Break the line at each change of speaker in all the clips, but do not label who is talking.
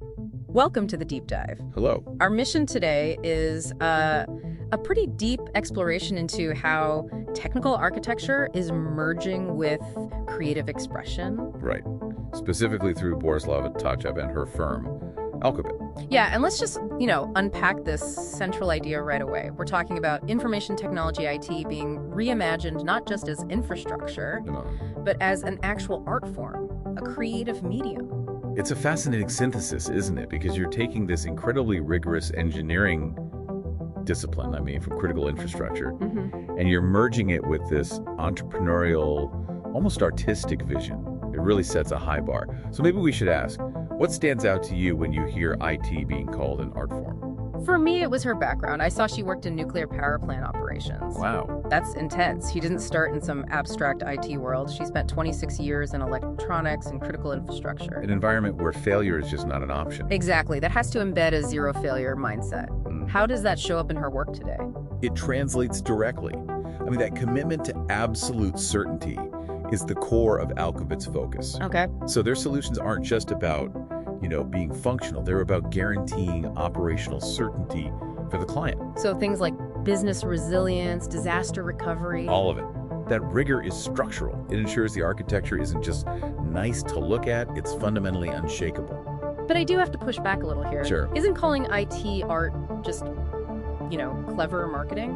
Welcome to the Deep Dive.
Hello.
Our mission today is a pretty deep exploration into how technical architecture is merging with creative expression.
Right. Specifically through Borislava Tachev and her firm, Alqubit.
Yeah, and let's just, unpack this central idea right away. We're talking about information technology IT being reimagined not just as infrastructure, but as an actual art form, a creative medium.
It's a fascinating synthesis, isn't it? Because you're taking this incredibly rigorous engineering discipline, from critical infrastructure, and you're merging it with this entrepreneurial, almost artistic vision. It really sets a high bar. So maybe we should ask, what stands out to you when you hear IT being called an art form?
For me, it was her background. I saw she worked in nuclear power plant operations.
Wow.
That's intense. She didn't start in some abstract IT world. She spent 26 years in electronics and critical infrastructure.
An environment where failure is just not an option.
Exactly. That has to embed a zero failure mindset. How does that show up in her work today?
It translates directly. That commitment to absolute certainty is the core of Alqubit's focus.
Okay.
So their solutions aren't just about being functional. They're about guaranteeing operational certainty for the client.
So things like business resilience, disaster recovery.
All of it. That rigor is structural. It ensures the architecture isn't just nice to look at, it's fundamentally unshakable.
But I do have to push back a little here.
Sure.
Isn't calling IT art just, clever marketing?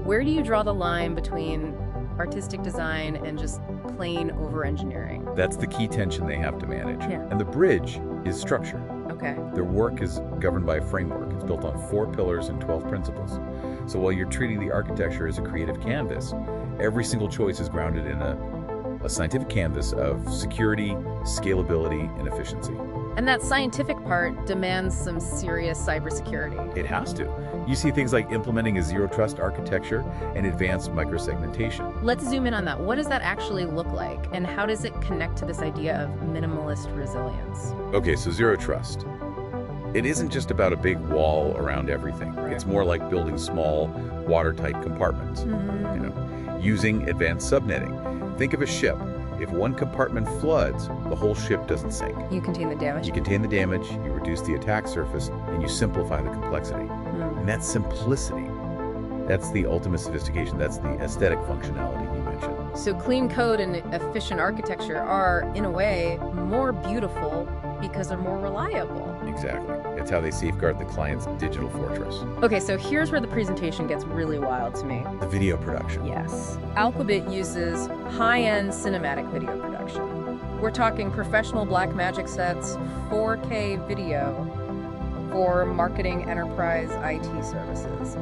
Where do you draw the line between artistic design and just plain over-engineering?
That's the key tension they have to manage.
Yeah.
And the bridge is structure.
Okay.
Their work is governed by a framework. It's built on 4 pillars and 12 principles. So while you're treating the architecture as a creative canvas, every single choice is grounded in a scientific canvas of security, scalability, and efficiency.
And that scientific part demands some serious cybersecurity.
It has to. You see things like implementing a zero-trust architecture and advanced microsegmentation.
Let's zoom in on that. What does that actually look like? And how does it connect to this idea of minimalist resilience?
Okay, so zero trust. It isn't just about a big wall around everything. It's more like building small, watertight compartments. Using advanced subnetting. Think of a ship. If one compartment floods, the whole ship doesn't sink.
You contain the damage?
You contain the damage, you reduce the attack surface, and you simplify the complexity. And that simplicity, that's the ultimate sophistication. That's the aesthetic functionality you mentioned.
So clean code and efficient architecture are, in a way, more beautiful because they're more reliable.
Exactly. It's how they safeguard the client's digital fortress.
Okay, so here's where the presentation gets really wild to me.
The video production.
Yes. Alqubit uses high-end cinematic video production. We're talking professional Blackmagic sets, 4K video for marketing enterprise IT services.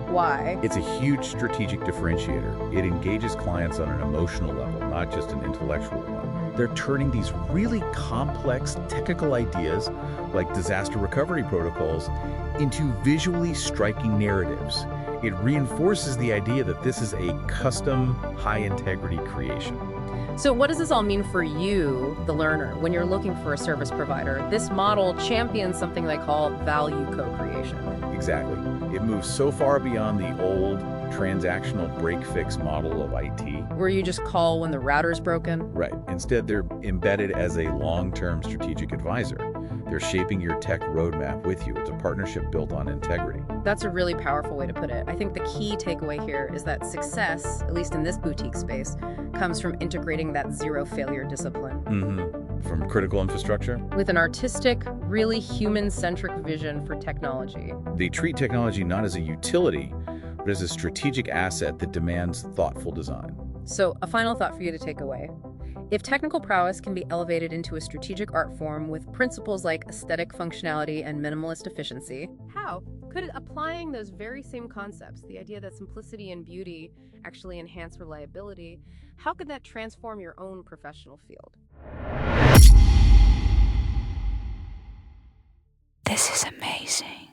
Why?
It's a huge strategic differentiator. It engages clients on an emotional level, not just an intellectual one. They're turning these really complex technical ideas, like disaster recovery protocols, into visually striking narratives. It reinforces the idea that this is a custom, high-integrity creation.
So what does this all mean for you, the learner, when you're looking for a service provider? This model champions something they call value co-creation.
Exactly. It moves so far beyond the old transactional break-fix model of IT.
Where you just call when the router's broken?
Right. Instead, they're embedded as a long-term strategic advisor. They're shaping your tech roadmap with you. It's a partnership built on integrity.
That's a really powerful way to put it. I think the key takeaway here is that success, at least in this boutique space, comes from integrating that zero failure discipline.
From critical infrastructure?
With an artistic, really human-centric vision for technology.
They treat technology not as a utility, but as a strategic asset that demands thoughtful design.
So, a final thought for you to take away. If technical prowess can be elevated into a strategic art form with principles like aesthetic functionality and minimalist efficiency, how could applying those very same concepts, the idea that simplicity and beauty actually enhance reliability, how could that transform your own professional field?
This is amazing.